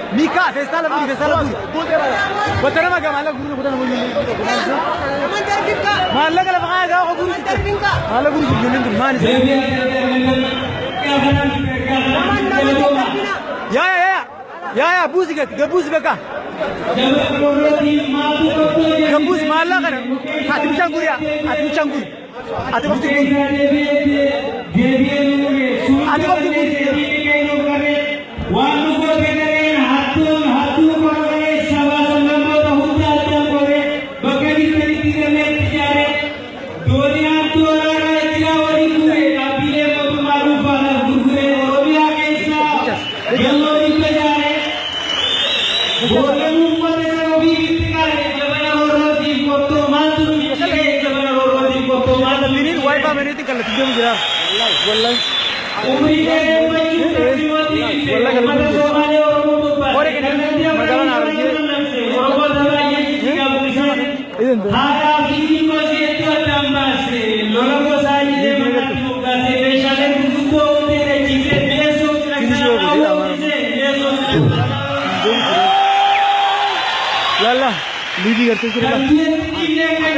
Mika, festal lagi. Betul nama gak malah guru betul nama guru. Malah kalau pakai agak aku guru. Malah guru jualin tu mana sih? Ya, bus beka. Gabus malah kan? Hati canggur ya, hati canggur. Hati waktu guru. Hati waktu guru. Walau berbeda hatu korban sahabat lama tahun datang korban bagi tidak menjadi dunia tu orang tidak wali kue tapi le mau maruf pada kue orang yang kita jalur itu jare boleh umur lebih kita jabana orang di foto matu jabana orang di foto matu ini wifi mana itu kalau tidak mudah wallahi umri Lala, Lidi करते हैं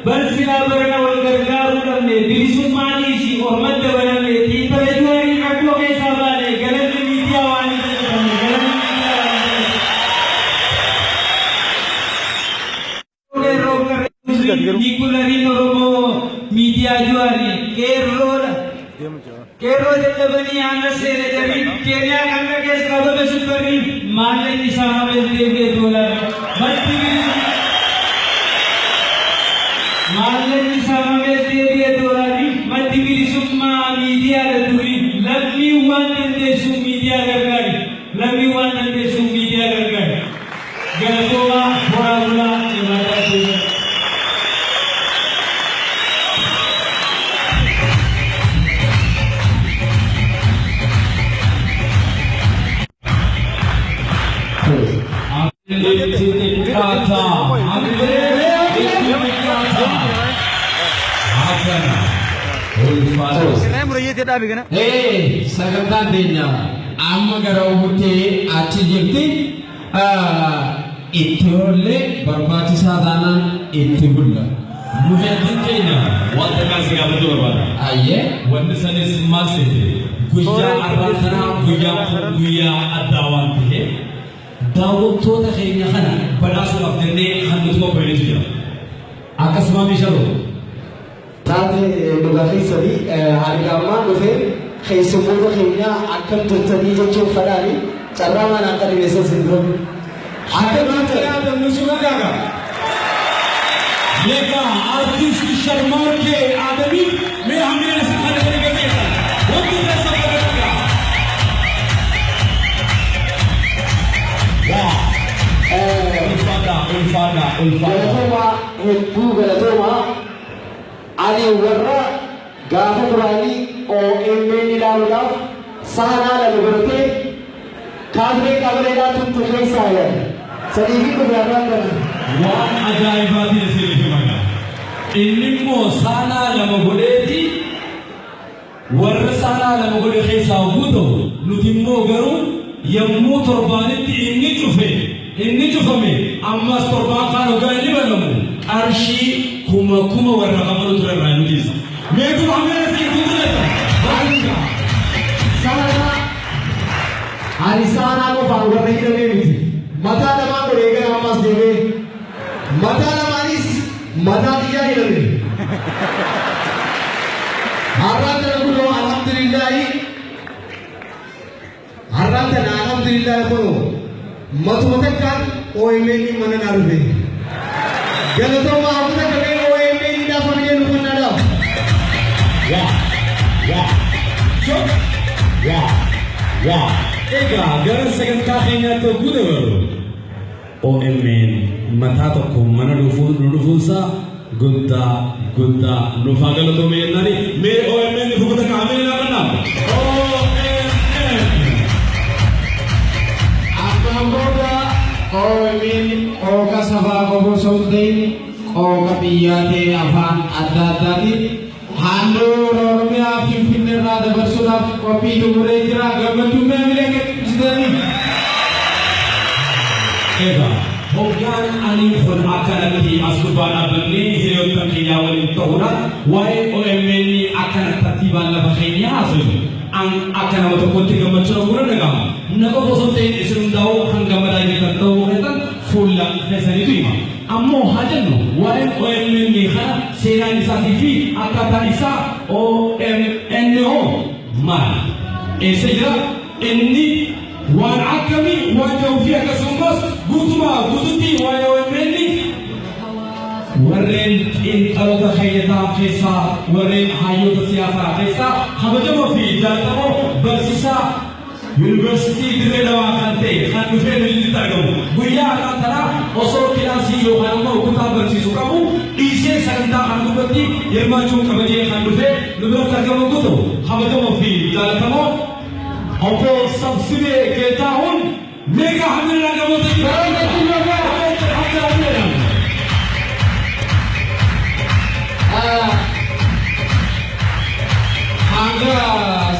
Bersila berna walgargaru namne bilisumani si Muhammad dawanamne ti tajuari naklo ke sabane galan media wani galan media nikulari noromo media juari kerro delle bani anase dari kenya kanga ke skado be superi mane ni sahabe debe dolar mati Malam sama media dorani mati bili summa media laduri lami wan ande sum media gargari lami wan ande sum media gargari galatoa horabula imada se sagantaan teenya amma gara umuttee achi jirti itti oolle barbaachisaa taanaan itti bulla. Muhajjin keenya wanta kaasii gaafachuu barbaada. Ayyee wanti sanis maal seete guyyaa arraasanaa guyyaa addaa waan ta'eef daawwattoota keenya kana badhaasuudhaaf jennee handutuma bareetu jira. Akkasuma meeshaalee taate dhugaatii sadii argamaa dhufee keessummoota keenya akkam turtanii jechuun fadhaani carraa mana akka dhiyeessan sindiroon. Akka baatee yaadamnu suura gaaga. Leega artisti Sharmarke Adami mee hamina isa kana gaggeessa. Wanti keessa godhata. Ulfaadha. Galatooma hedduu galatooma. Ani warra gaafa duraanii OMN ilaaluudhaaf saanaa lama godhatee kaafiree qabareedhaa tuntu keessaa yaada. Sadii fi kuduraan kana. Waan ajaa'ibaati isin himaga. Inni immoo saanaa lama godheeti warra saanaa lama godhe keessaa guutuu nuti immoo garuu yommuu torbaanitti inni cufame ammas torbaan kaan ogaa inni banamu qarshii kuma warra qabalu ture irraa nu dhiisa. Meetu hamee isin tutureta. Ani saanaa qofaan warra hidhamee miti. Mataa lamaan godhee gara ammas deemee mataa lamaanis mataa xiyyaa hidhame. Har'aan tana kunoo alhamdulillahi kunoo matuma takkaan OMN mana naa dhufe. Galatooma hafuuta qabeen OMN dhaaf hojii nu kennaadhaaf. Yaa. Wow. Egaa gara sagantaa keenyaatti hogguu dabalu. OMN mataa tokko mana dhufuusaa guddaa nuuf haa galatoome jennaan. Mee OMN fuuldura kaa'amee naannaa. Amboga OMN qooqa sabaa qofa osoo hin ta'in qooqa biyyaatee afaan adda addaatiin handhuura Oromiyaa Finfinnee irraa dabarsuudhaaf qophii xumuree jira. Gammachuun meemilee keessatti. Egaa hoggaan ani kun akkanatti as gubbaa dhaabannee hiriyoota keenyaa waliin ta'uudhaan waa'ee OMN akkana tartiibaan lafa keenyaa haasofnu. Akka nama tokkotti gammachuu guddaa dhagahama. Nama osoo ta'in isin hundaa'uu kan gammadaa jirtan ta'uu keessan fuula keessaniitu hima. Ammoo haa jennu waa'een OMN kana seenaan isaatii fi akkaataan isaa OMNO maali? Eessa jira? Inni waan akkamii waan ta'uu fi akkasumas guututti waa'ee OMN warreen xiinxaloota keeyyataa keessaa warreen hayyoota siyaasaa keessaa kabajamoo fi jaallatamoo barsiisaa yuunivarsiitii Dirree Dhawaa kan ta'e kan dhufee nutti argamu guyyaa kanaa osoo kilaasii yookaan immoo kutaa barsiisuu qabu dhiisee sagantaa kan dubbatti hirmaachuu kabajee kan dhufee nu biratti argamu guutuu kabajamoo fi jaallatamoo obbo Sabsibee Geetahuun meeqa hamina namoota hanga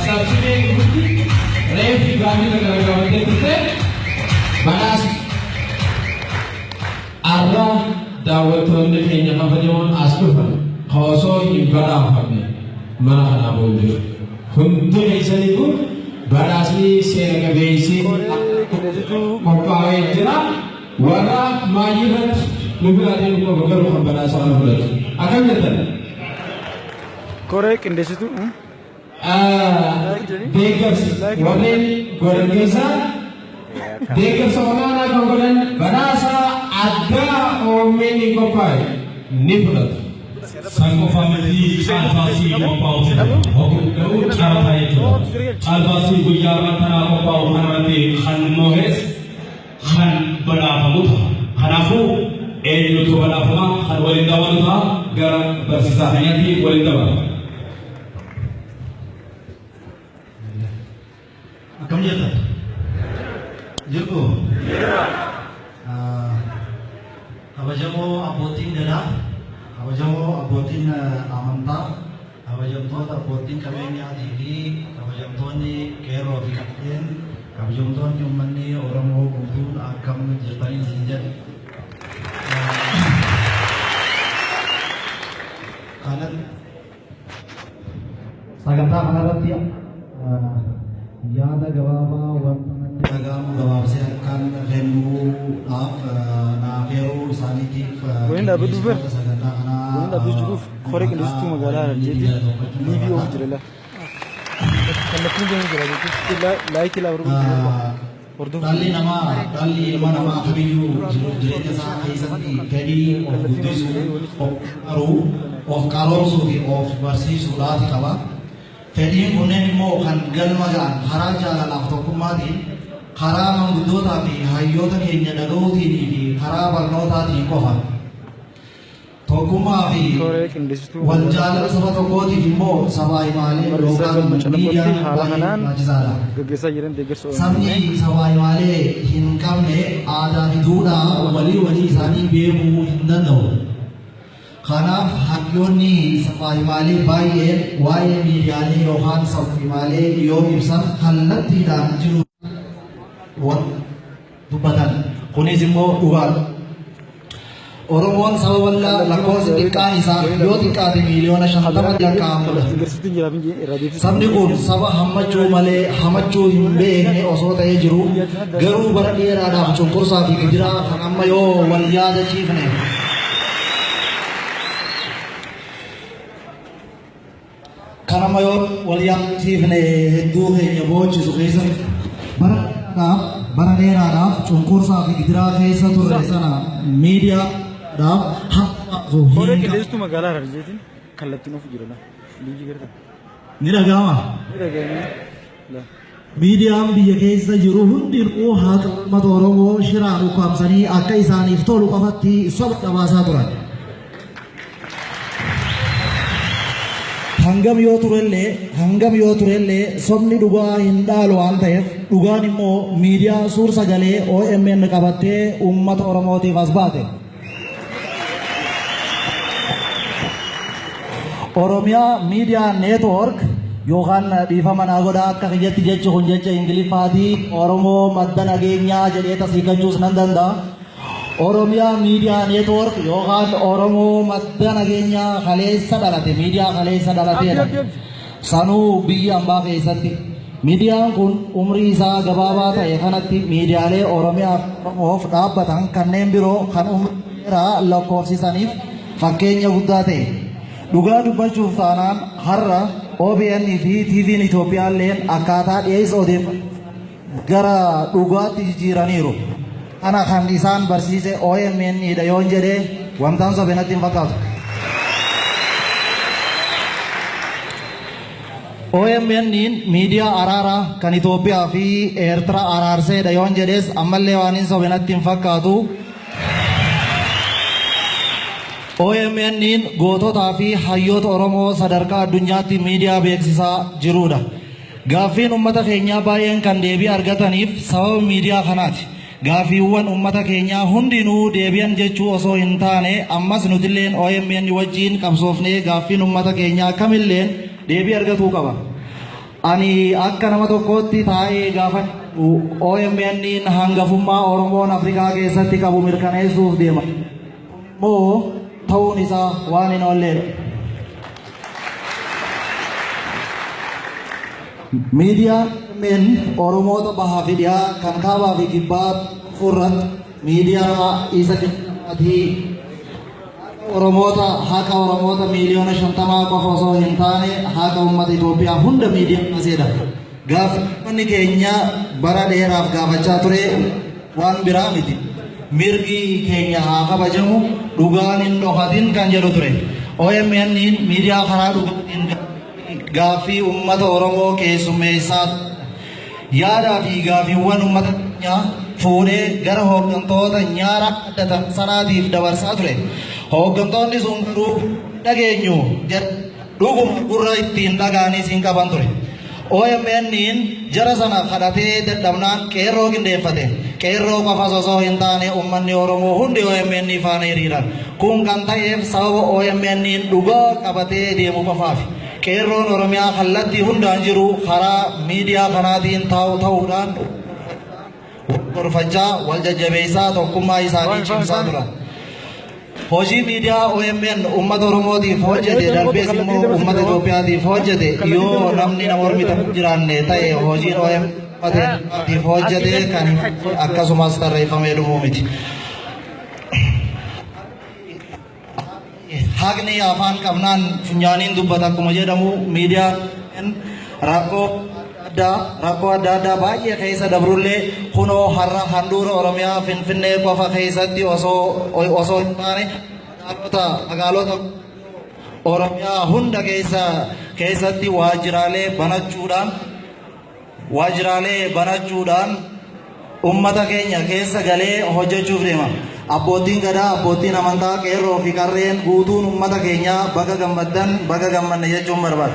Sabsibee guutti reefi gaanii garagaratee turte banaas arra daawwattoonni keenya kabajamoon as dhufan osoo hin badhaafamne mana kanaa booddee hundi keessanii kun badhaasni seera qabeessi qophaa'ee jira. Warra maayirratti nu biraatiin immoo garuu kan badhaasa kana fudhatu. Akkam jettan? Koree qindeessitu. Deeggarsi warreen godhan keessaa deeggarsa olaanaa kan godhan badhaasa addaa OMN qophaa'e ni fudhatu. Sangoofamanii caalbaasii qophaa'u garuu caalataa jechuudha. Caalbaasii guyyaa irrattanaa qophaa'u kanarratti kan moo'es kan badhaafamu ta'a. Kanaafuu eenyutu badhaafama kan waliin dabalu ta'a gara barsiisaa keenyatti waliin dabalu. Akkam jettan? Jirtu? Kabajamoo abbootiin gadaa, kabajamoo abbootiin amantaa, kabajamtoota abbootiin qabeenyaatii fi kabajamtoonni qeerroo fi qabxeen, kabajamtoonni uummanni Oromoo guutuun akkam jirtanii isin jedhu. Sagantaa kanarratti yaada gabaabaa wanta natti dhaga'amu gabaabsee akkaan kennuudhaaf naaf yeroo isaaniitiif sagantaa kanaa jiruuf koree qindeessituu magaalaa Harargeetti liivii oofu jira kallattiin deemu jira jechuudha laayikii dhalli ilma namaa kamiyyuu jireenya isaa keessatti fedhii of guddisuu of qaruu of qaroomsuu fi of barsiisuudhaaf qaba. Fedhiin kunneen immoo kan galma ga'an karaa jaalalaaf tokkummaatiin karaa manguddootaa fi hayyoota keenya dhaga'uutiin fi karaa barnootaatiin qofa. Tokkummaa fi wal jaalala saba tokkootiif immoo sabaa himaalee yookaan miidiyaan baay'ee barbaachisaadha. Sabni sabaa himaalee hin qabne aadaa fi duudhaa walii isaanii beekuu hin danda'u. Kanaaf hayyoonni sabaa himaalee baay'een waa'ee miidiyaalee yookaan sabaa himaalee yoo ibsan kallattiidhaan jiru dubbatan. Kunis immoo dhugaadha. Oromoon saba bal'aa lakkoofsi xiqqaan isaa yoo xiqqaate miliyoona 50 lakkaa'amudha. Sabni kun saba hammachuu malee hamachuu hin beekne osoo ta'ee jiru garuu bara dheeraadhaaf cunqursaa fi gidiraa kan amma yoo wal yaadachiifne kanama yoo wal yaadachiifne hedduu keenya boochisu keessatti bara dheeraadhaaf cunqursaa fi gidiraa keessa turre sana miidiyaadhaaf koree qindeessituu magaalaa Harargeetiin kallattiin oofu jira liivii garta. Ni dhaga'ama? Ni dhaga'ama. miidiyaan biyya keessa jiru hundinuu haqa uummata Oromoo shiraan ukkaamsanii akka isaaniif tolu qofatti soba qabaasaa turan. Hangam yoo turellee sobni dhugaa hin dhaalu waan ta'eef dhugaan immoo miidiyaa suur sagalee OMN qabattee uummata Oromootiif as baate. Oromiyaa Miidiyaa Neetwoork yookaan dhiifama naa godhaa akka kiyyatti jechi kun jecha Ingiliffaatii Oromoo madda nageenyaa jedhee tasiikachuus nan danda'a. Oromiyaa Miidiyaa Neetwoork yookaan Oromoo madda nageenyaa kaleessa dhalate miidiyaa kaleessa dhalateedha. Sanuu biyya ambaa keessatti miidiyaan kun umrii isaa gabaabaa ta'e kanatti miidiyaalee Oromoof dhaabbatan kanneen biroo kan umrii dheeraa lakkoofsisaniif fakkeenya guddaa ta'e. Dhugaa dubbachuuf taanaan har'a OBN fi TV'n Itoophiyaalleen akkaataa dhiyeessa odeeffannoo gara dhugaatti jijjiiraniiru. Ana kan isaan barsiise OMN dha yoon jedhee wantaan sobe natti hin fakkaatu. OMN miidiyaa araaraa kan Itoophiyaa fi Eertiraa araarseedha yoon jedhees ammallee waan hin sobe natti hin fakkaatu. OMN goototaa fi hayyoota Oromoo sadarkaa addunyaatti miidiyaa beeksisaa jirudha. Gaaffiin uummata keenyaa baay'een kan deebii argataniif sababa miidiyaa kanaati. Gaaffiiwwan uummata keenyaa hundinuu deebi'an jechuu osoo hin taane ammas nutilleen OMN wajjin qabsoofnee gaaffiin uummata keenyaa kamilleen deebii argatuu qaba. Ani akka nama tokkootti taa'ee gaafa OMN hangafummaa Oromoon Afrikaa keessatti qabu mirkaneessuuf deema. Moo ta'uun isaa waan hin oolleedha. Miidiyaan Oromoota bahaa fi dhiyaa kan kaabaa fi kibbaa furratti miidiyaa isa dhimmatii haqa Oromoota miiliyoona 50 qofa osoo hin taane haqa uummata Itoophiyaa hunda miidiyaa aseedha. Gaaffiin keenya bara dheeraaf gaafachaa ture waan biraa miti. Mirgi keenya haa kabajamu dhugaan hin dhokatin kan jedhu ture. OMN miidiyaa karaa dhugaatiin gaaffii uummata Oromoo keessummeessaa yaadaa fi gaaffiiwwan uummata keenyaa fuudhee gara hooggantoota nyaara addatan sanaatiif dabarsaa ture. Hooggantoonni sun garuu dhageenyu dhuguma gurra ittiin dhagaanis hin qaban ture. OMN jara sana kadhatee dadhabnaan qeerroo qindeeffate. Qeerroo qofas osoo hin taane uummanni Oromoo hundi OMN faana hiriiran. Kun kan ta'eef sababa OMN dhugaa qabatee deemu qofaafi. Qeerroon Oromiyaa kallattii hundaan jiru karaa miidiyaa kanaatiin ta'uudhaan gorfachaa wal jajjabeessaa tokkummaa isaanii cimsaa turan. Hojii miidiyaa OMN uummata Oromootiif hojjete darbees immoo uummata Itoophiyaatiif hojjete yoo namni nama mormitu jiraanne ta'e hojiin OMNtiif hojjete kan akkasumas tarreeffamee dhumuu miti. Haqni afaan qabnaan funyaaniin dubbata akkuma jedhamu miidiyaan rakkoo adda addaa baay'ee keessa dabrullee kunoo har'a handhuura Oromiyaa Finfinnee qofa keessatti osoo hin taane magaalota Oromiyaa hunda keessatti waajjiraalee banachuudhaan uummata keenya keessa galee hojjechuuf deema. Abbootiin gadaa, abbootiin amantaa, qeerroo fi qarreen guutuun uummata keenyaa baga gammaddan baga gammanne jechuun barbaada.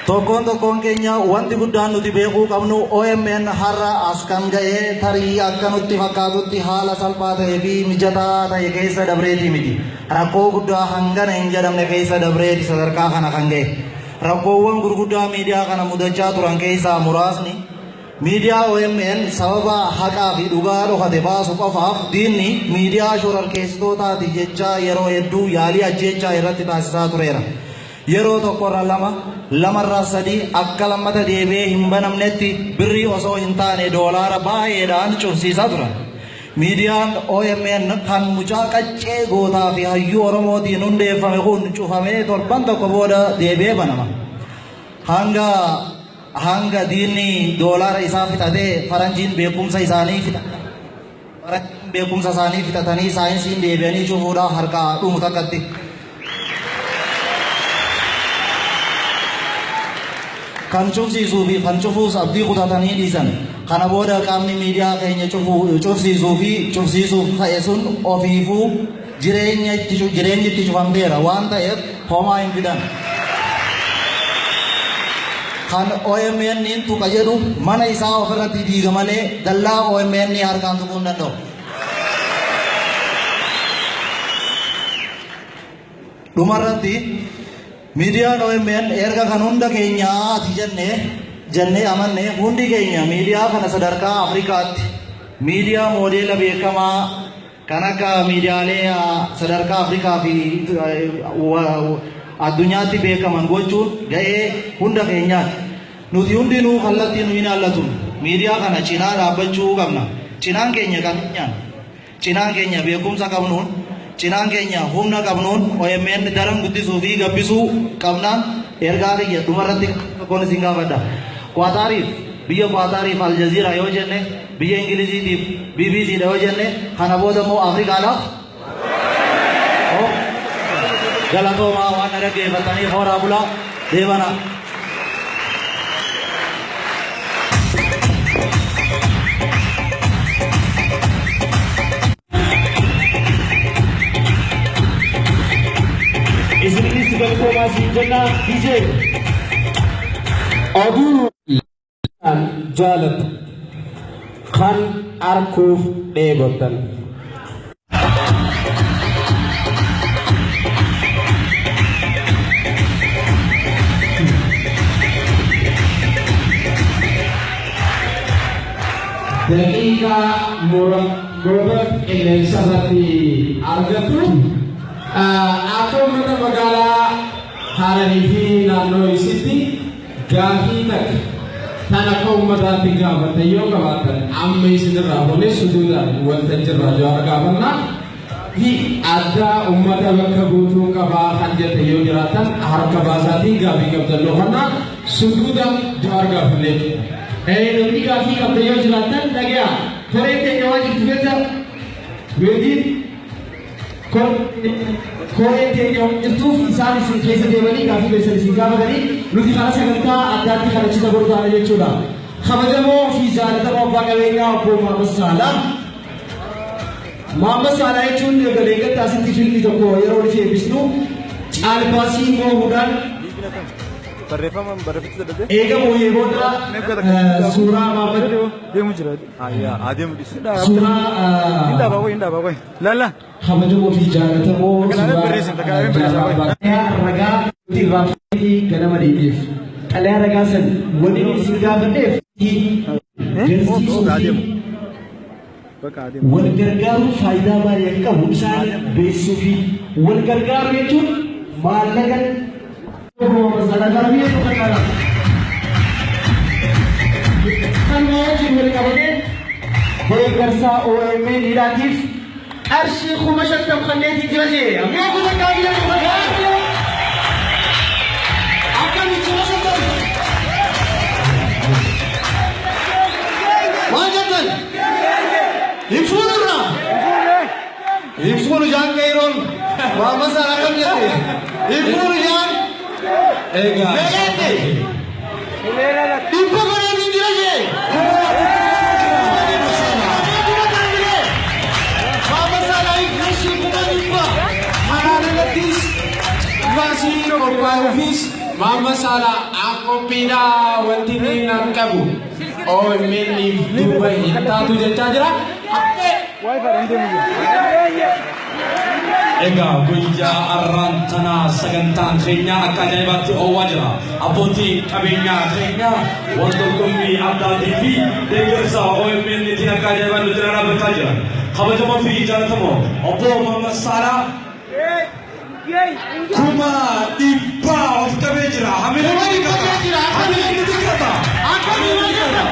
Tokkoon keenya wanti guddaan nuti beekuu qabnu OMN har'a as kan ga'ee tarii akka nutti fakkaatutti haala salphaa ta'ee fi mijataa ta'e keessa dabreetii miti. Rakkoo guddaa hangana hin jedhamne keessa dabreeti sadarkaa kana kan ga'e. Rakkoowwan gurguddaa miidiyaa kana mudachaa turan keessaa muraasni miidiyaa OMN sababa haqaa fi dhugaa dhokate baasu qofaaf diinni miidiyaa shororkeessitootaati jechaa yeroo hedduu yaalii ajjeechaa irratti taasisaa tureera. Yeroo tokkorra lamarraa sadii akka lammata deebi'ee hin banamnetti birrii osoo hin taane doolaara baay'eedhaan cufsiisaa turan. Miidiyaan OMN kan mucaa qaccee gootaa fi hayyuu Oromootiin hundeeffame kun cufamee torban tokko booda deebi'ee banama. Hanga diinni doolaara isaa fixatee faranjiin beekumsa isaanii fixatanii saayinsiin deebi'anii cufuudhaaf harkaa dhumu takkatti. kan cufsiisuu fi kan cufuus abdii kutatanii dhiisan. Kana booda qaamni miidiyaa keenya cufsiisuu fi cufsiisuuf ka'e sun ofiifuu jireenyi itti cufamteera waan ta'eef homaa hin fidan. Kan OMN tuqa jedhu mana isaa ofirratti diiga malee dallaa OMN harkaan tuquu hin danda'u. Dhumarratti miidiyaan OMN erga kan hunda keenyaati jennee amanne hundi keenya miidiyaa kana sadarkaa Afrikaatti miidiyaa moodeela beekamaa kan akka miidiyaalee sadarkaa Afrikaa fi addunyaatti beekaman gochuun ga'ee hunda keenyaati. Nuti hundinuu kallattii nu hin haallatu. Miidiyaa kana cinaa dhaabbachuu qabna. Cinaan keenya qabeenyaan, cinaan keenya beekumsa qabnuun, cinaan keenya humna qabnuun OMN daran guddisuu fi gabbisuu qabnaan ergaa kiyya dhumarratti tokkoon isin gaafadha. Biyya Qaataariif Aljaziira yoo jenne, biyya Ingiliziitiif BBC dha yoo jenne, kana booda immoo Afrikaadhaaf galatoomaa waan dhaggeeffatanii hooraa bulaa deebana. Isinis galatoomaa siin jenna DJ. Oduu jaalatu kan arguuf dheebotan. Daqiiqa muraasa qilleensa irratti argatu akka uummata magaalaa Hararii fi naannoo isitti gaafii takka kan akka uummataatti gaafatan yoo qabaatan amma isinirraa boonee suduudhaan waltajjiirraa yoo argamanna fi addaa uummata bakka guutuu qabaa kan jette yoo jiraatan harka baasaatiin gaafii qabdan loofannaa suduudhaan yoo argafanne. namni gaafii qabda yoo jiraatan dhagaya koreen keenya waan jirtu keessa weediin koreen keenya waan jirtuuf isaan isin keessa deemanii gaafii keessan isin gaafatanii nuti kana sagantaa addaatti kadhachisa barbaada jechuudha. Kabajamoo fi jaalatamoo abbaa qabeenyaa obbo Muhammad Saalaa jechuun galeeggatti asitti filmi tokko yeroo nuti eebbisnu caalbaasii moohuudhaan eegamu yeroodha suuraa Muhammad deemu jira adeemu suuraa kabajamoo fi jaalatamoo ragaa irraa ganama deebiif xalayaa ragaa san wani isin gaafadheef wal gargaaruun faayidaa maalii akka qabu isaan beeksisuu fi wal gargaaru jechuun maallaqa sadaqarabiyya tokkodha. Kan wajjin wal qabatee deeggarsaa OMN hidhaatiif qarshii 50,000 kanneetii jira jee ammoo kuma kaayila kuma kaayila akkamitti 50,000 waan jettan Infurra! Infuru jaan kairon. Mama salah kan jate. Infuru jaan. Ega. Megate. Info kau yang tinggi lagi. Mama salah info bukan info. Mana letis. Masih office. Mama salah aku pindah wanti ni nak kabu. Oh meni Dubai hitta tu jajah Egaa guyyaa arraan tanaa sagantaan keenya akka ajaa'ibaatti oowwaa jira. Abbootii qabeenyaa keenya wal dorgommii addaatii fi deeggarsa OMN'tiin akka ajaa'ibaatti nuti dhaabbataa jira. Kabajamoo fi jaallatamoo obbo Muhammad Saalaa kuma dhibbaa of qabee jira. Hamila ni dikkata. Hamila ni dikkata. Hamila ni dikkata.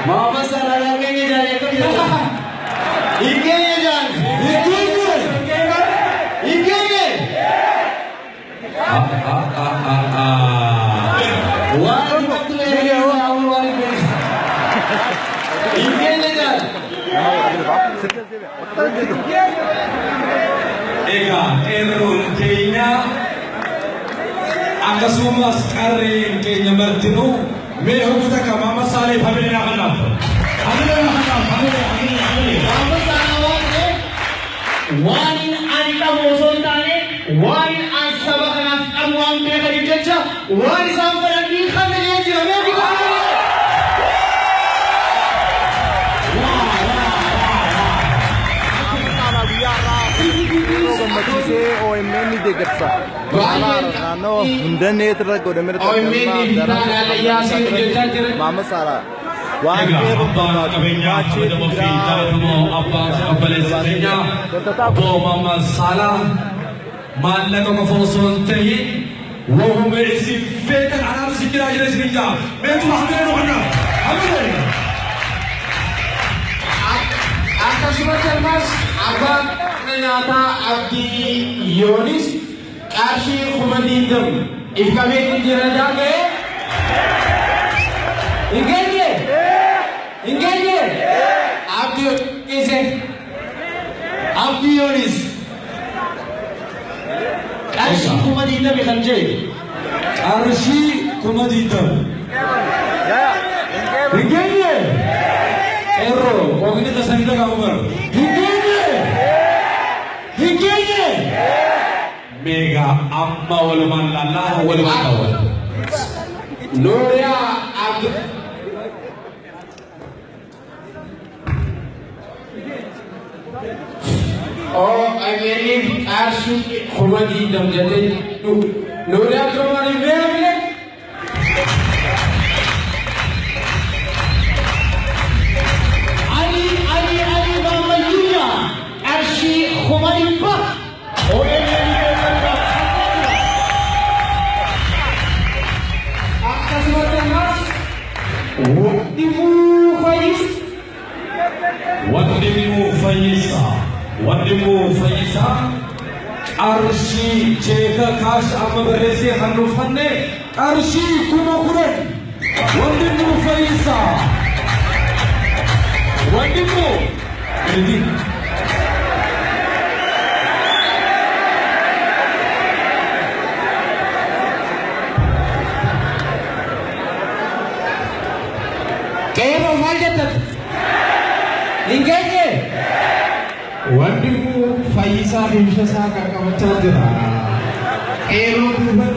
Mama salah yang ini jadi itu biasa. Ini jangan. Ini. Wah, betul ya. Ini jangan. Ega error kenya akkasumas qarreen keenya martinu mee hojjeta ka Mama Saleh family na kanaaf waan ani qabu osoo hin taane waan an saba kanaaf qabu waan beekaniif jecha waan isaan fedhanii kanneen jiramee OMN deeggarsa naannoo hundannee irra godhamee Mama Saleh waan Mama Saleh maallaqa qofa osoo hin ta'in wahuma isin beekan anaaf si jira jira isin jaa meetu hamee dhufna hamee akkasumas ammas abbaan nyaataa Abdii Yoonis qarshii 20 if qabeetti jira jaaqee Ingenge Abdii Yoonis qarshii 20 kan jee qarshii 20 Ingenge erro ogni ta sanita ka umar Ingenge mega amma waluman lalla waluman tawal Noria Abdii Oh, I believe Ashi Khumadi Damjate to Noria Tomari Vele. Ali Baba Yuya Ashi Khumadi Ba. Oh, Wadimu Faisa Arshi Cheka Kash Amabarese Hanufane Arshi Kumakure Wadimu Faisa Wadimu Edi Kero Maljatat Ingenge Wadimu Faisa Himshasa Kakamacha jira Kero Duban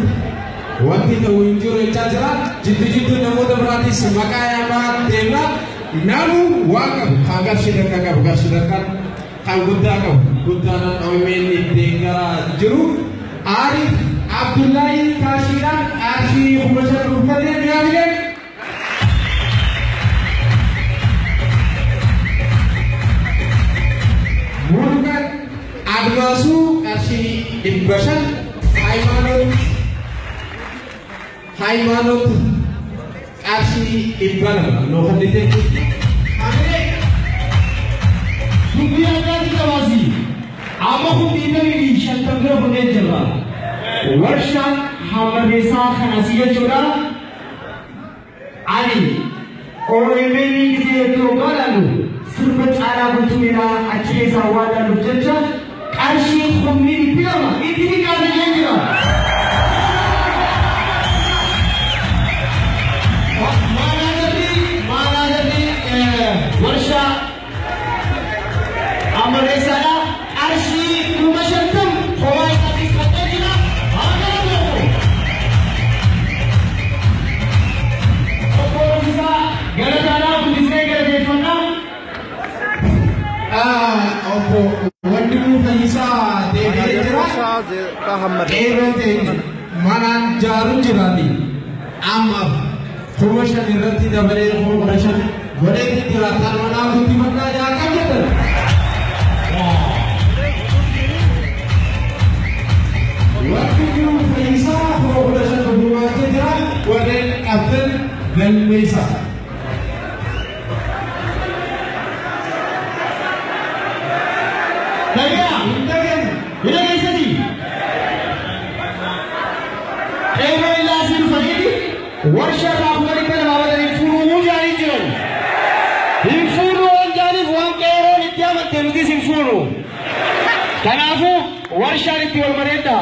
Wadi the Winjur Chajra Jitu Namoda Brati Simakaya Deva Namu Waka Hagar Shidaka Gashidaka Kagudaka Gudana Omen Dengara Juru Arif Abdullah Kashiran Ashi Humasha Rukade Yavile Murugan Admasu Ashi Ibbashan Haimanut Ashi Ibbana No Hadite Dunia kan kawazi Amahu Dinami Shantangra Bune Java Warshan Hamadesa Khanasiya Chura Ali Oremeni Kise Togalalu Surbat Ala Butumira Achesa Wada Lujaja Ashi Khumiri Piyama Itini Kazi Jenjira Warsha Amaresala Arshi Kumashantam Hawai Sati Satajina Agaramu Oporisa Galatana Budise Galatana Opo Wadimu Faisa Devi Jira Manan Jarun Jirani Amab Kumashan Irati Dabare Kumashan Boleh dijelaskan mana bukti mana yang akan kita? Waktu itu Faisa Faisa berdua saja, boleh Kapten dan Faisa. Bila Faisa ni, Ewa Ilasin Fahidi, Warsha Rahmani kan awal dari Furu Mujari Jiran. Infuru on jani fuang kero nitya nuti sin fuunu. Kanaafuu warshaan itti wal bareedda.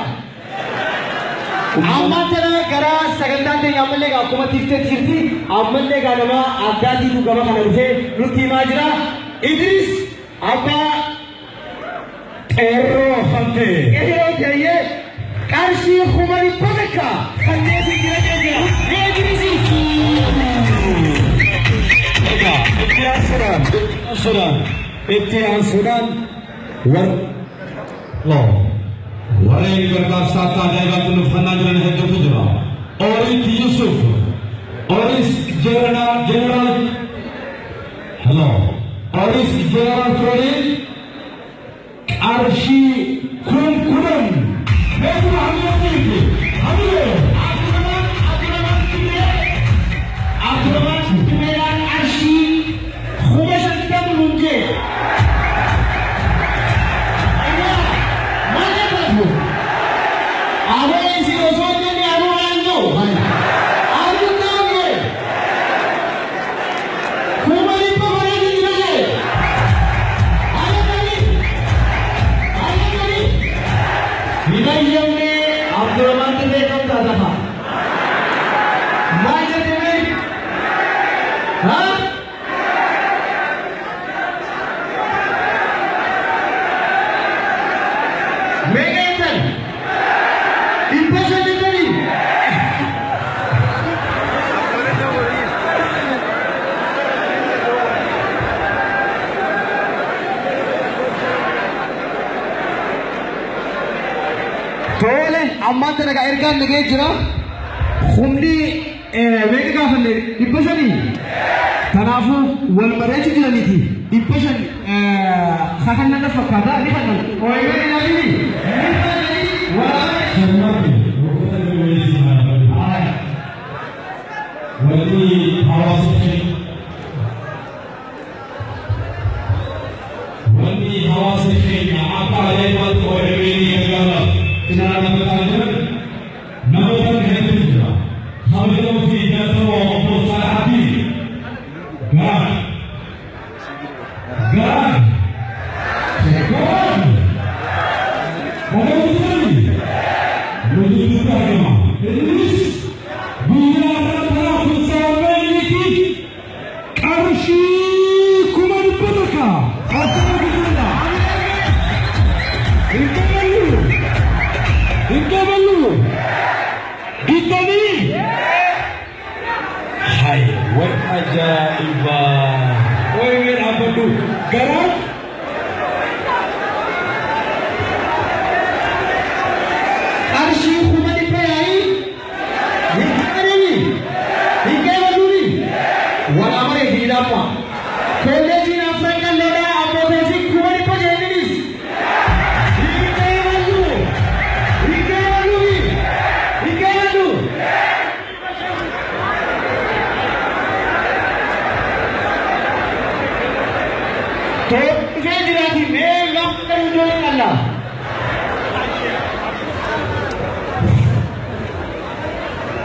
Amma tana gara sagantaan teenya ammallee akkuma tiftee jirti. Ammallee nama addaatiitu gama kana dhufee nutti himaa jira. Idris abbaa qeerroo hafte. Qeerroo ta'ee qarshii kumani bakka kanneen jira jechuudha. Idrisi. Itti aansuudhaan warreen gargaarsaa akka ajaa'ibaatti nuuf kennaa jiran hedduutu jira. Orit Yusuf, Oris General, hello, Oris General Fredin, qarshii kunkudhan. Beekuma hamiyyaatiiti. Abdurrahman Timeedhaan qarshii kuma shantam lungee. Tole amma tana ga ergaan nagee jira. Humni meeqa gaafanne 500. Kanaafuu wal bareechu jiraniiti. 500 kakannata fakkaata ni kannan. Ooyiruu ilaali. Wali hawaasa keenya akka ajaa'ibaatti ooyiruu eegala. Kenapa bertanya? Nama kan hendak juga. Kami tahu tidak tahu apa salah hati. Gerak, gerak, gerak. Mana itu? Menuju ke mana? Terus bila rata bersama ini, qarshii kuman berkah. Asal kita. Inkabalu, Gitani. Hai, what ajaiba. Woi, apa tu? Garam. Qarshii kuma dibayai. Gitani. Inkabalu ni. Wala mare hilapa. College in Africa leda apa basic kuma dibayai ni. तो इसे जिराती मैं लॉक करूँ जो अल्लाह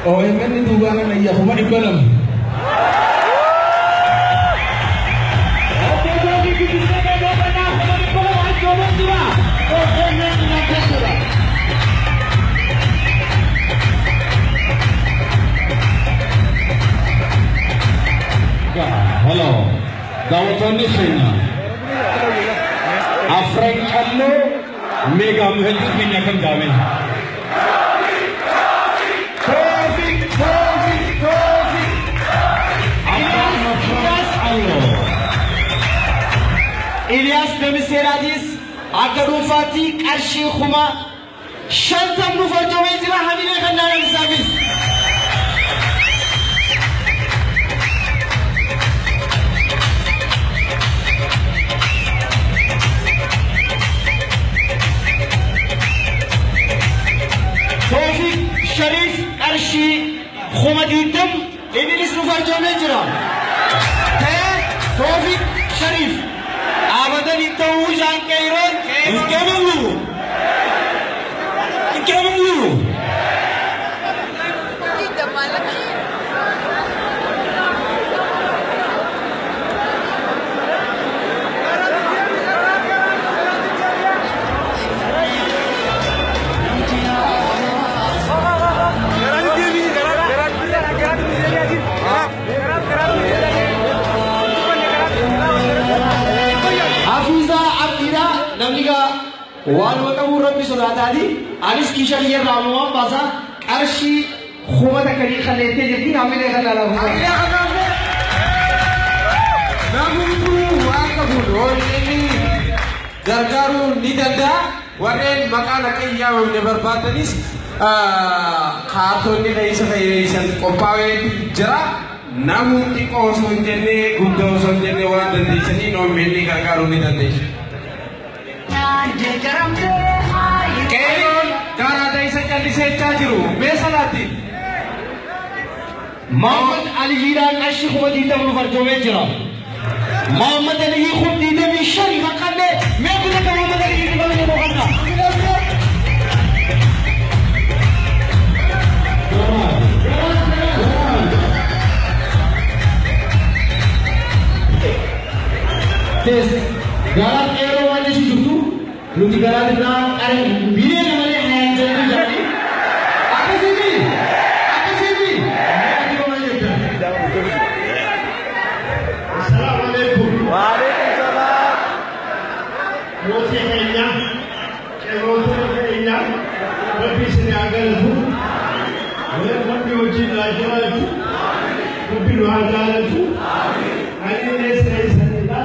oh yang kan itu bukan iya cuma di dalam halo dawatannya sini Afraid kallo mega muhajir menyakan kami. Tofik. Ilyas Demiseradis Akaru Fatih qarshii kuma shantam nufa jawee jira hamile kan naan service. Tofik Sharif qarshii kuma diidam Idris nufa jawee jira. Tofik Sharif abadan itu jangan kairon Ikemalu Hafiza Abdira namniga wal wakamu rabbi sodatadi anis kisha ye ramu basa arshi khumata kari khalete jeti namine khala Namun wakamu rolini gargaru nidanda waren makana kaya neberbatanis karton ni reisa reisan kopawe jera namun tiko sonjene gudo sonjene wadan di sini nomini gargaru nidanda Keron cara desa jadi seca jiru mesalati Muhammad Ali Jiran ashi khumati tablu farjome jira Muhammad Ali khumti de mishari makane मैं कुछ Muhammad Ali की बात नहीं बोलना tes garat ero wajah si jutu lu di garat bilang ada biaya namanya yang jadi apa sih ini Assalamualaikum Waalaikumsalam. Rosi kainya Rabbi sini agar tu Rabbi wajib lajar tu Rabbi luajar tu Ani nesai sanita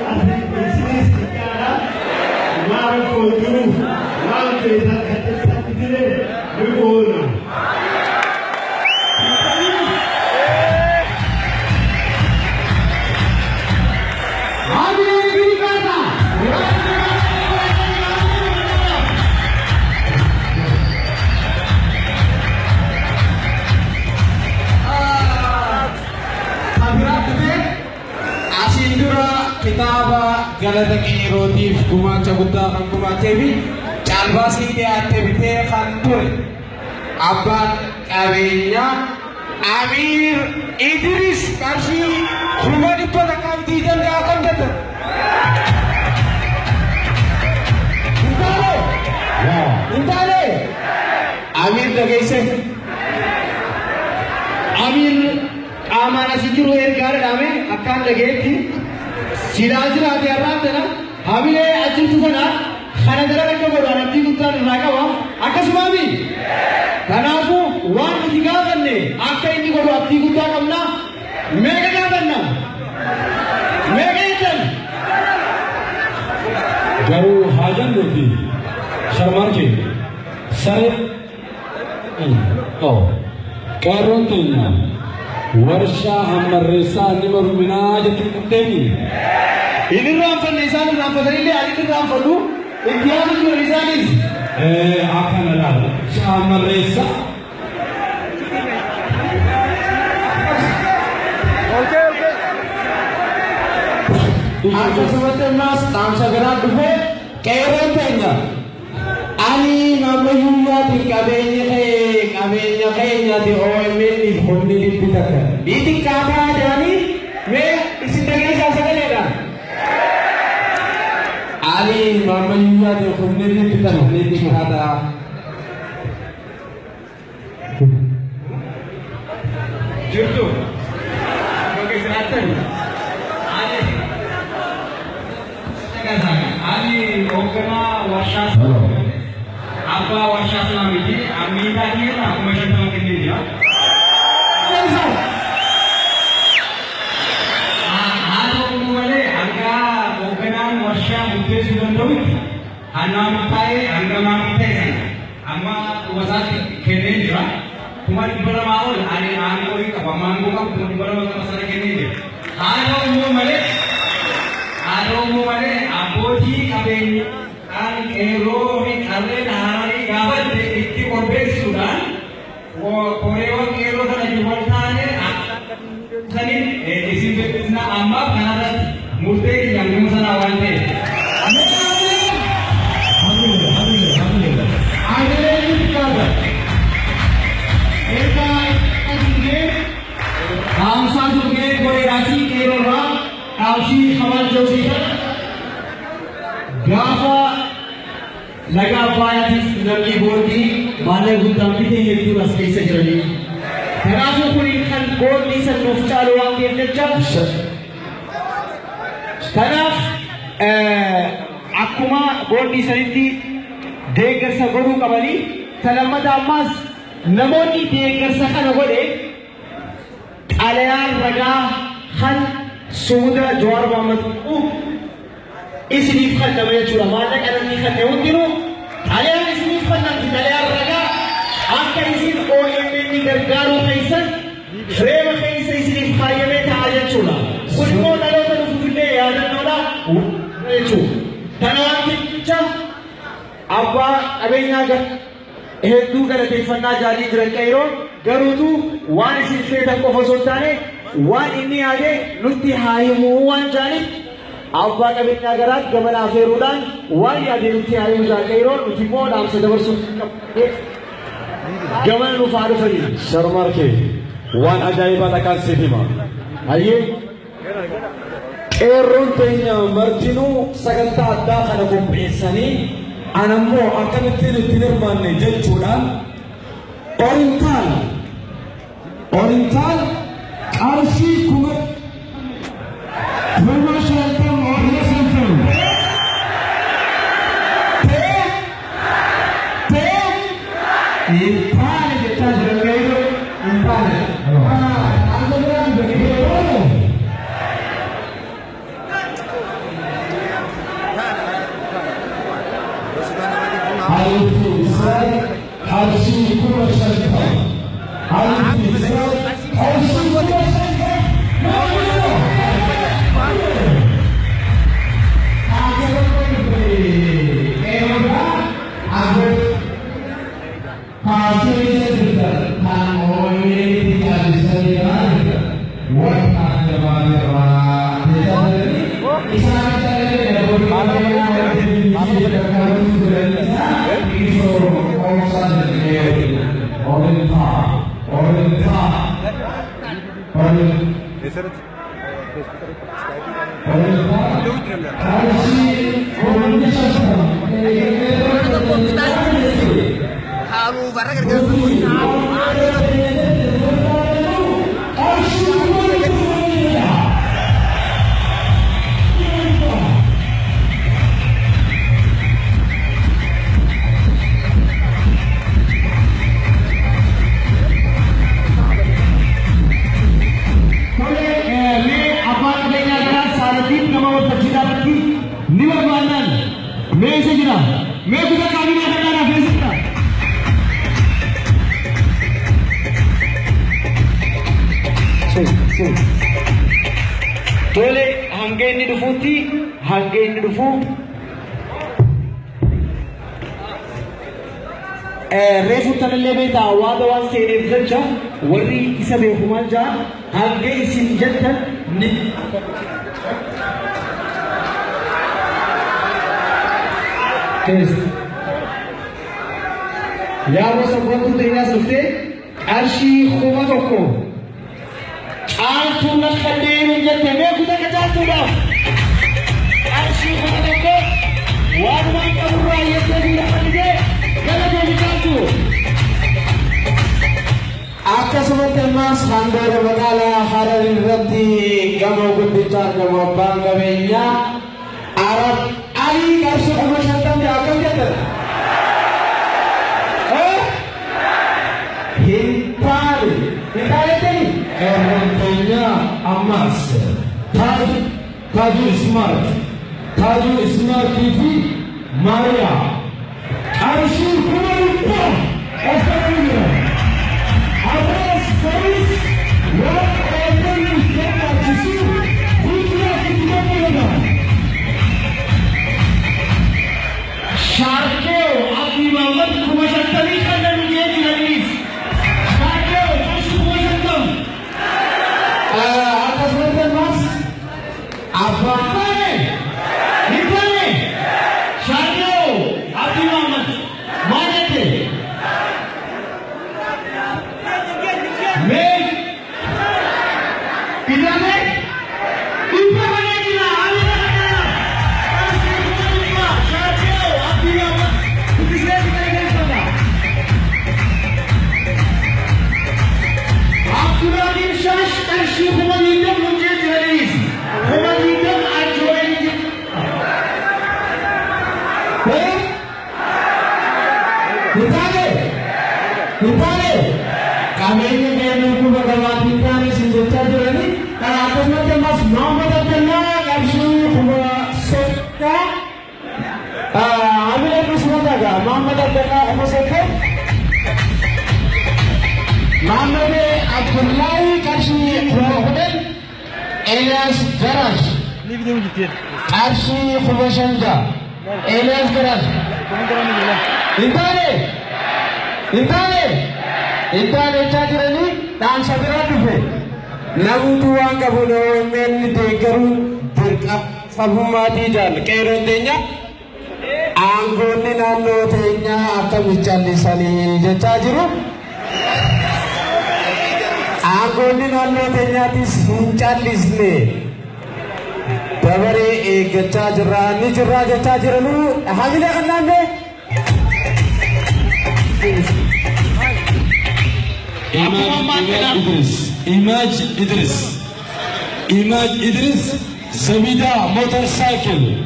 Ani nesai sekarang Mar koju Mar beza kata sakitire Berbola Kitaba galata kirotif kuma cabuta kan kuma tebi calbasi de atebite kan pur abad kawenya Amir Idris Karsi kuma di padakan tidak akan datang Untale Amir dagaise Amir amana sikiru ergar dame akan lage thi Sirajul adi arram dena hamile ajil tuzana khana dara ko bodana ti kutar ragawa akasmami kanafu wan diga ganne akka indi ko ati kutar kamna mega ga ganna mega itan garu hajan roti sharmar ke sare oh karon tunya warsha hamar resa nimar minajat kutemi ini ram fan nisan ram fadrile ali ram fadu imtiaz ki risalis akan ada hamar resa Okay. Aku sebetulnya mas tamsa gerak dulu keren tanya ani namanya di kabenya di OMN di Honda di Pita di tingkatan jadi me isi tengah saya sekalian ani namanya di Honda di Pita di tingkatan Jurtu sebagai selatan Ali Okana Washas apa Washas namanya Amida ni lah macam tu kini dia Halo mulai angka Okana Washas mungkin sudah tahu Anam tay angka nam tay amma wasat kini dia तुम्हारी बड़ा माहौल आने आने को ही कब मांगो का तुम्हारी बड़ा माहौल मसाला के नहीं है आलो मु मले अपोजी कबे आन एरो में कबे नारी गावत इतनी कोबे सुदान वो कोरेवा एरो का जीवन था ने सनी इसी पे इतना अम्मा बनाना मुर्दे की जंग में सना वाले Gafa laga paya di nami bordi bale gudam pite yetu raskai sajrani terasu kuri kan bordi san nufcalu ang kefcha tanaf akkuma boonni sanitti deeggarsa godhuu qabanii talammata ammas namoonni deeggarsa kana godhe xalayaan ragaa kan suuda Jawaar Mohammad isiniif kenname jechuudha. Maallaqa namni kenne hundinuu xalayaan isiniif kennamti xalayaan ragaa akka isin OMN gargaaruu keessan reema keessa isiniif kaayyamee ta'a jechuudha. Kun immoo dhaloota dhufuufillee yaadannoodha jechuudha. Kanaaf jecha abbaa qabeenyaa hedduu galateeffannaa jaalii jiran qeeroon garuutu waan isin feetan qofa osoo hin taane waan inni yaade nutti haa himuu waan jaaniif abbaa qabeenyaa garaatti gamana afeeruudhaan waan yaade nutti haa himuu jaan qeeroon nuti immoo dhaamsa dabarsuuf gamana nuuf haa dhufanii. Sharmarkee waan ajaa'ibaa takkaan siif hima. Hayyee qeerroon teenya martinuu sagantaa addaa kana qopheessanii anammoo akkamittiin ittiin hirmaanne jechuudhaan Oriental qarshii kuma shantam Impane jechaa jira qeerroo impane. Tole hanga inni dhufuutti reefu tanallee beektaa waada waan seeneef jecha warri isa beekumaan jaa hanga isin jettan ni yaa gosa wantu teenyaas dhuftee qarshii kuma tokko caaltuu lafa deemuun jette beeku takka caaltuudhaaf qarshii kuma tokko waanumaan qaburraa yettee fi lafa dhigee gala deemu caaltu. Akkasumatti ammas handoora magaalaa Harar irratti gamoo guddichaa gamoo abbaan qabeenyaa Arab Alii qarshii kuma shantamii akkam jettan? Hintaalee jettanii? Erantanya Amas Taju Smart TV Maria Arshur Kumarupa Australia Abbas Faris What Order you get at Jisu Putra Kitapura Sharkeo Abdi Muhammad Kumasantani Kandan Ujian Hadis Sharkeo Kasu Kumasantam atas nama Mas apa? Hintane Sharkeo Hintale, kami ini memang kubah kawat hintale sinjata jerani. Kalau atas macam mas Muhammad Abdullah kami kubah sekta. Kami lagi semua jaga Muhammad Abdullah kubah sekta. Muhammad Abdullah kami kubah hotel. Elias Garage. Ini video gitu. Kami kubah senja. Elias Garage. Hintale chajirani dan sabira dufe. Namutu wanga bono men de garu dirka fahumati jal kerondenya angoni nano tenya akamichali sali je chajiru angoni nano tenya tis hinchalisne tabare ek chajra ni jra je chajiranu hamile kanande Imaj Idris, Zamida motorcycle.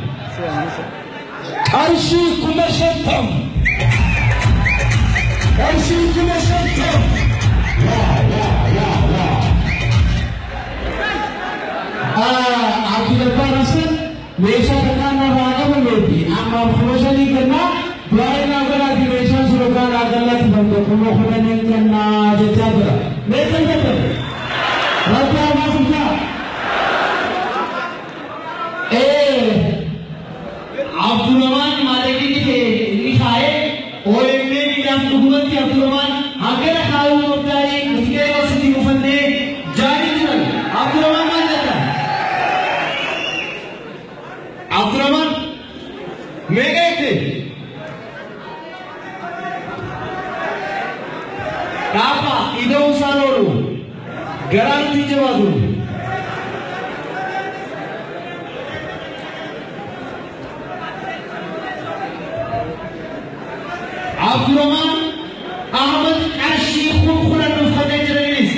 Karşı kumaşattım. Aku dapat rasa Malaysia tekan raga mengerti. Amma promosi kerana Dua negara di Malaysia suruhkan adalah dibantu pemohonan yang kena jejak. Betul. Berapa maksudnya? Abdul Rahman Maliki ke लिखा है OMA निजाम हुकूमत के अब्दुल रहमान अगर कानून मुताबिक उसके वसीले मुफन्ने जारी कर अब्दुल रहमान मान जाता है अब्दुल रहमान मैं गए थे कापा इधर उसारोलू गरांती जवाबू Abdul Rahman Ahmad Ashi Khulkhulan Nufadeh Jeralis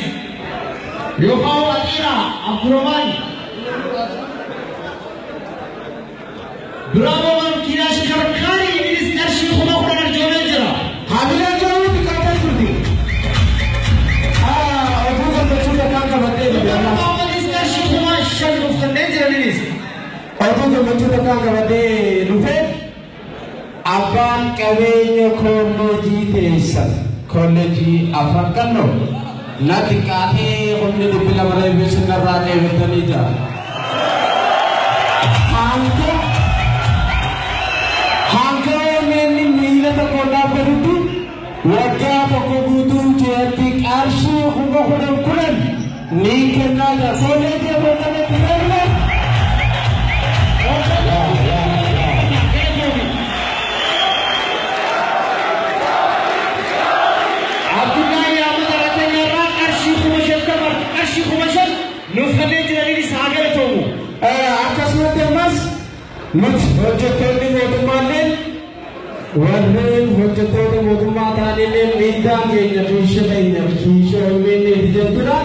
Yukau Atira Abdul Rahman Durabawan Kirash Karkari Idris Ashi Khulkhulan Jomen Jera Hamila jauh di kata Surdi. Aku kan bercuda kangka batin. Durabawan Ashi Khulkhulan Nufadeh Jeralis Aku kan bercuda kangka batin. Lupa. Aban kawenya kolleji tesan kolleji afan kanno nati kate onne di film review narrate vetanija hanko menni mila ta kona perutu wagga pokogutu jeti arshi hungo hodam kulan ni kenna ja kolleji botane pirana Nufadeh Jeralis agar tomu. Akasmate mas mus hojjetoonni mootummaaleen warreen hojjetoota mootummaa taanillee miidhaa keenya fiisha keenya fiisha olmeenni jechuudha.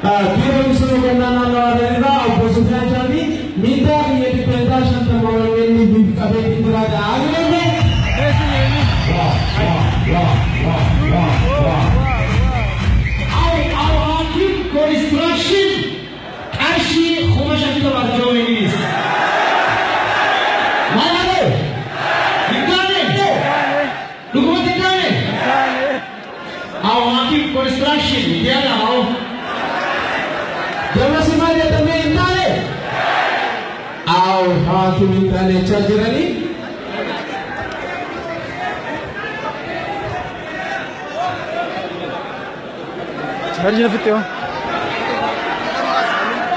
Biiroo misooma qonnaa naannoo Adaanirraa obbo Sufyaan Shaabii miidhaa keenya dhibbeetaa shantama olmeenni biif qabeetti jiraata. Agileenne construction Ashi Khumashan to Barjo English. Mana le? Dikane. Dukument dikane. Aw Hakim construction dia na aw. Jama simale tame intale. Aw Hakim intale chajirani. Harjina fitte ho.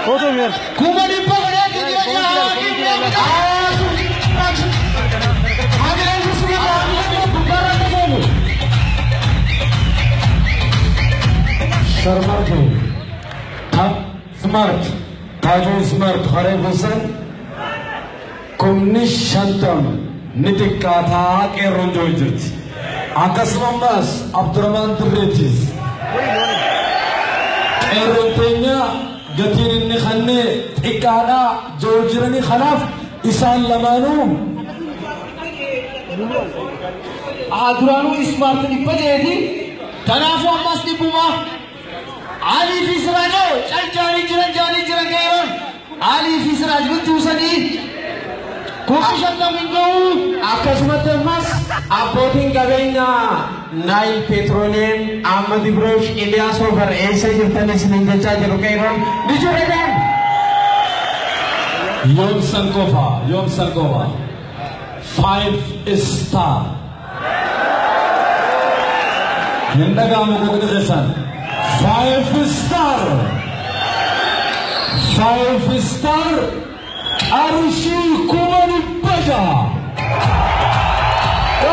Foto mir. Kumari pagare ki dia Hagiran susunya Hagiran bukara tegemu. Smart Taju Smart Kharif Hussain Kumni Shantam Nitikatha Keronjo Jirti Akasmamas Abdurrahman Tirretis Kerontenya Gatin inni khanne ikada Jorjirani khanaf Isan Lamanu Duraanuu ismaartiin dhibba jeeti. Kanaafuu ammas dhibbuma. Alii fi Siraajoo caljaanii jiran ga'eeroon. Alii fi Siraaj bittuusanii. Kuufi shantamin ga'u. akkasumatti ammas abbootiin qabeenya Naayil Peetrooleem Ahmad Ibrosh Iliyaas Over eessa jirtan isiniin jechaa jiru qeeroon ni jireedhaan. Yom Sankofa 5 star. Hendagamu kogdesan 5 star. 5 star. Arshi Kumari Baja.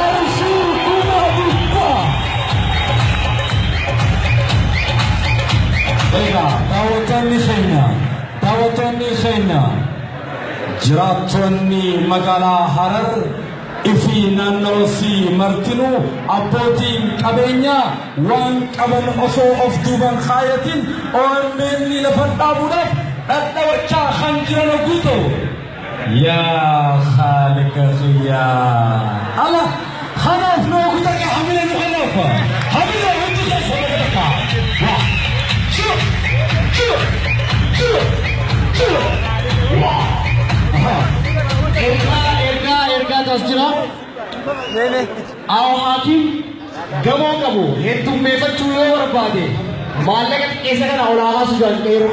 Arshi Kumari Baja. Ega, Tawatani Khaina. Jiraatonni magaalaa Harar ifi naannoo si martinu abbootiin qabeenyaa waan qaban osoo of duuban kaayatin OMN lafa dhaabuudhaaf dhadhawachaa kan jiran guuto. Yaa Khaliqa Khiyyaa. Allah kanaaf noo gudake hamila nu kanaaf. Hamila hundi keessa gudaka. Ergaa tas jira. Awo hakiim gamoo qabu heddummeeffachuu yoo barbaade maallaqa xiqqeessa kana olaanaa sujaan dheeru.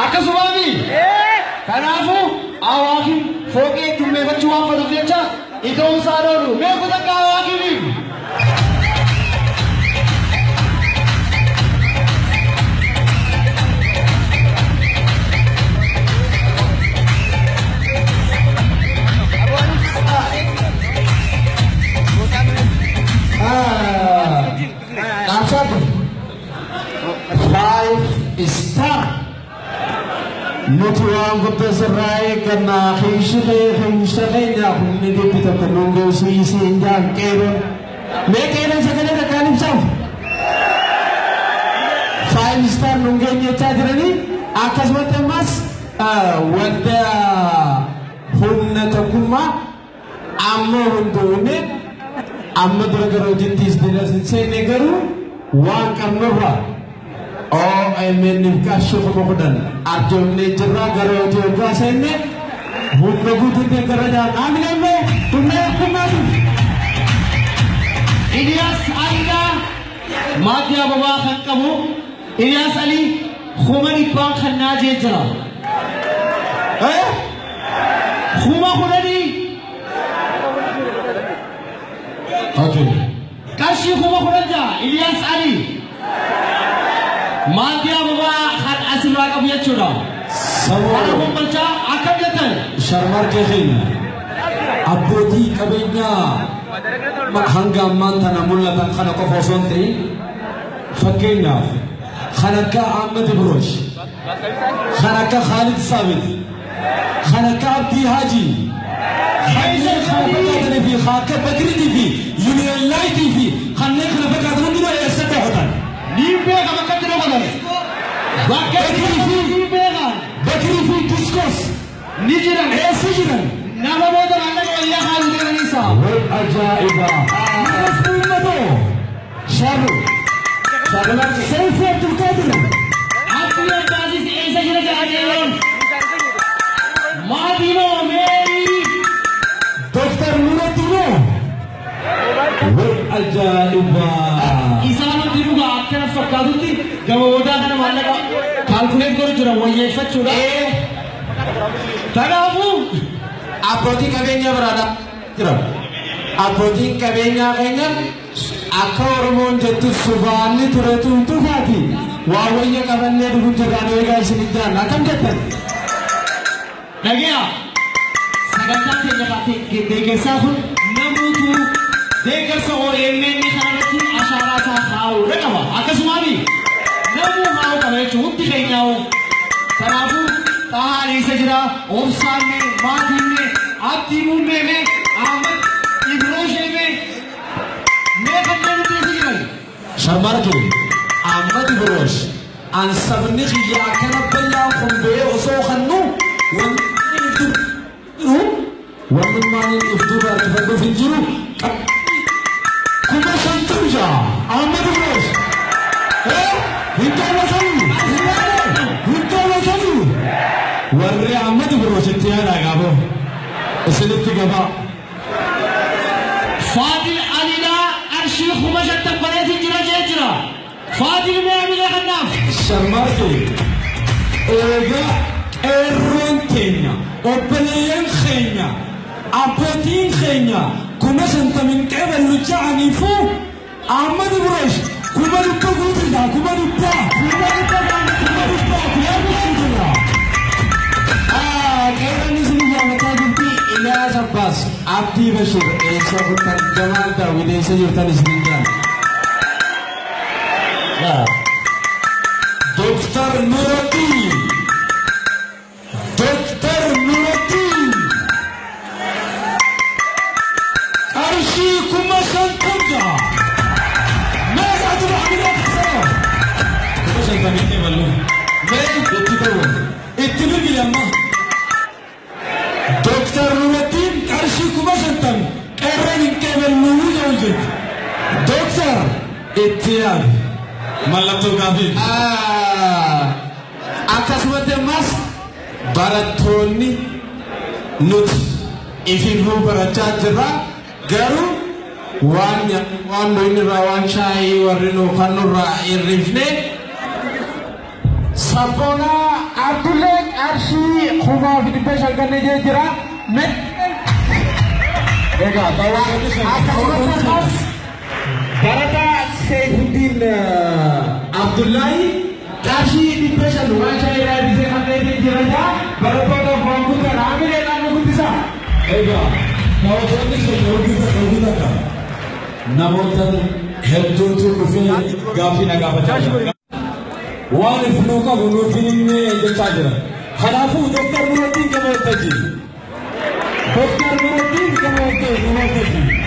Akkasumaami. Kanaafuu awo hakiim fooqii heddummeeffachuu waan fedhuuf jecha iddoon isaa dhoolu meeqa takka awo hakiimiif. Star nuti waan guddoo sirraa eeggannaa hinshalee humni deebita kunuungaa siisii injaan qeeroon mee qeeroon sagalee dhagaan ibsaaf 5 star nungeen jechaa jiranii akkasumatti ammas wanta humna tokkummaa amma hunduunne amma dura garootittis dilasin seenne garuu waan qabnurraa OMN kashufu mukudan arjomne jirra garooti irraa seenne humna guutuutiin garajaan amilemme humna kumatu. Iliyaas Aliidha maatii ababaa kan qabu Iliyaas Ali kuma dhibbaan kan naajee jira. Kuma kudhanii. Okay. Qarshii kuma kudhan jira Iliyaas Ali. Maatii ababaa kan asirraa qabu jechuudha. Kana humbalchaa akkam jettan. Sharmar keenya abbootii qabeenyaa hanga ammaan tana mul'atan kana qofa osoo hin ta'in fakkeenyaaf kan akka Ahmad Ibrosh, kan akka Khalid Sabit, kan akka Abdii Haji, kanneen kana fakkaatanii fi akka Bakriitii fi Union Lightii fi kanneen kana fakkaatan hundinuu eessatti hafatan. Ni beeka bakka jira godhame. Bakka ni beeka. Bakrii fi Discos Ni jiran. eessa jiran? Nama booda maallaqa wayyaa haalli deemaniisa. Ajaa'iba! Namoota Sharu Seyfi Abdulqaadir Abdii Abbaasis eessa jira jedhameeroon. Maatinoo meerii. Dr. Nuratino ajaa'iba! Isaan hundi dhugaa akkana fakkaatutti gama boodaa kana maallaqa kaalkuleet godhu jira wayyeeffachuudha. Kanaafuu Abbootiin qabeenyaa biraadha jira. Abbootiin qabeenyaa keenya akka Oromoon jettu subaanni ture tumtufaati waa wayya qabannee dhufu jiraan eegaa isin iddaan akkam jettan. dhageera sagantaa keenya baatee deeggarsaa kun namoota deeggarsa OMN kanarratti ashaaraa isaa kaa'uu qaba. Akkasumaani namuu haa'u qaba jechuun hundi keenyaa'u. Kanaafuu xahaan isa jira obsaanne maatiinne abdii muummeeme Ahmad Ibroosheeme mee kanneen nuti isa jiran. Sharmar kee Ahmad Ibrosh an sabni xiyyaa kana bayyaan hundee osoo kannu wanti والمن يفتوها تفضل في الجنوب كما سنترجع أحمد بروش انت وصلوا وري أحمد بروش اتيانا قابو اسلت قبا فاضل علينا الشيخ مجد تقبلت الجرى جيجرى فاضل ما يعمل الناف شرماتي ايغا ايرونتينا اوبليان خينا أبوتين خينا كما سنت من قبل لجعني فو أحمد بروش كما نتقوتنا كما كيف نسمي متاجبتي إلى سباس عبدي بشر إيسا فتن جمال داوود إيسا يفتن سنجان دكتور نور الدين أرشي كما سنترجع ما قاعد بعمل أكثر كما سنتميتي بلو ما يتبول اتبقي لما دكتور نور الدين أرشي كما سنتم كيران كيبل نوجه وجد دكتور اتياد ملتو قابل أكاسمت ماس بارتوني نوت إفيفو برچا جرا garu waan inni waan shaayii warri nu kanurra irrifne sabona abdulle arshi khuma fidibbe shalkanne jira met ega bawa barata seyfuddin abdullahi arshi fidibbe shalu waan shaayii ra bise kanne jira ja barata ko fankuta ramile nanu kutisa ega namoota hedduutu dhufee gaaffii na gaafachaa jira. Waan ifnuu qabu nuuf hin himne jechaa jira. Kanaafuu Dr. Nuruddin gama waltajjii. Dr. Nuruddin gama waltajjii.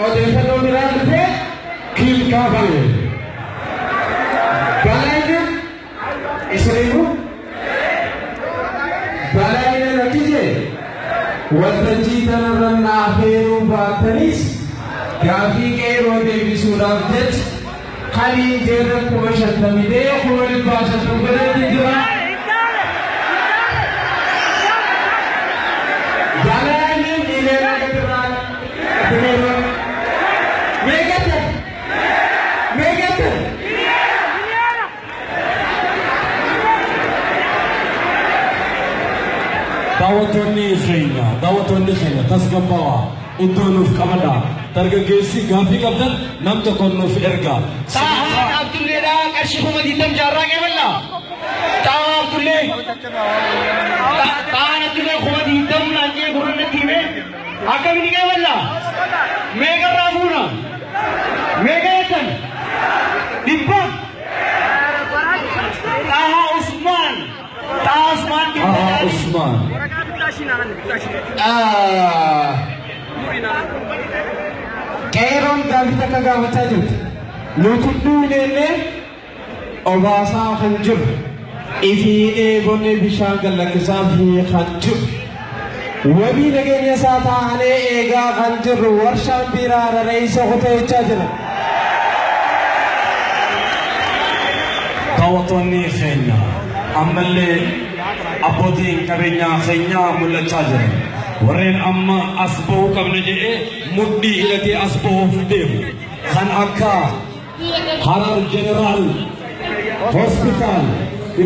odeeffannoo biraan dhufee kiilkaafame. Balaayina isiniifu balaayina rakkise waltajjii kanarra naafeeruu baatanis gaafii qeeroo deebisuudhaaf jecha kanii jeerra 50,000 150 godhanii jira. Balaayina dhiireera gadirraan dhiireera meeqatan daawwattoonni keenya tasgabbawaa iddoo nuuf qabadha dargaggeessi gaafii qabdan nam tokko nuuf erga. Taa'aa Abdulleedhaa qarshii 20 jaarraa qeeballa. Taa'aa Abdullee. Taa'aan Abdullee 20 naannee gurrannatti hime. Akkamitti qeeballa? Meeqarraa fuuna? Meeqa jettan? Dhibba. Taa'aa Usmaan. Taa'aa Usmaan dhibba. Usmaan. Qeeroon gaafii takka gaafachaa jirti. Nutudduu illee obaasaa kan jiru ifii eegonnee bishaan gallakkisaa fi kan jiru wabii nageenya isaa taa'anii eegaa kan jirru warshaan biiraa rarreessa qoteechaa jira. Daawwattoonni keenya ammallee abbootiin qabeenyaa keenyaa mul'achaa jiran warreen amma as bahuu qabna jedhee mudhii hidhatee as bahuuf deemu kan akka Harar Jeneraal Hospitaal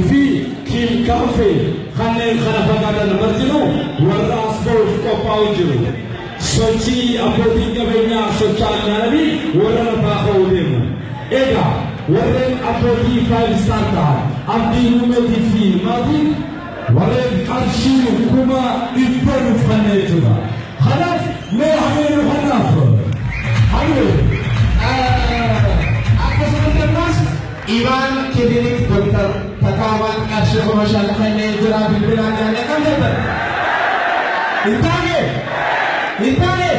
fi Kiilkaafee kanneen kana fakkaatan martinuu warra as bahuuf qophaa'u jiru. Sochii abbootiin qabeenyaa socho'an jedhanii warra lafaa ka'uu deemu. Egaa warreen abbootii 5 star ta'an abdii uumeetii fi maatiin warreen qarshii 100,000 dhufannee jira. Kanaaf mee hameeru kanaaf akkasumas ammas Imaan Kilinik Dr. Takaabaan qarshii 5,000 kanneen jira bilbilaan jaallatan. Hin taane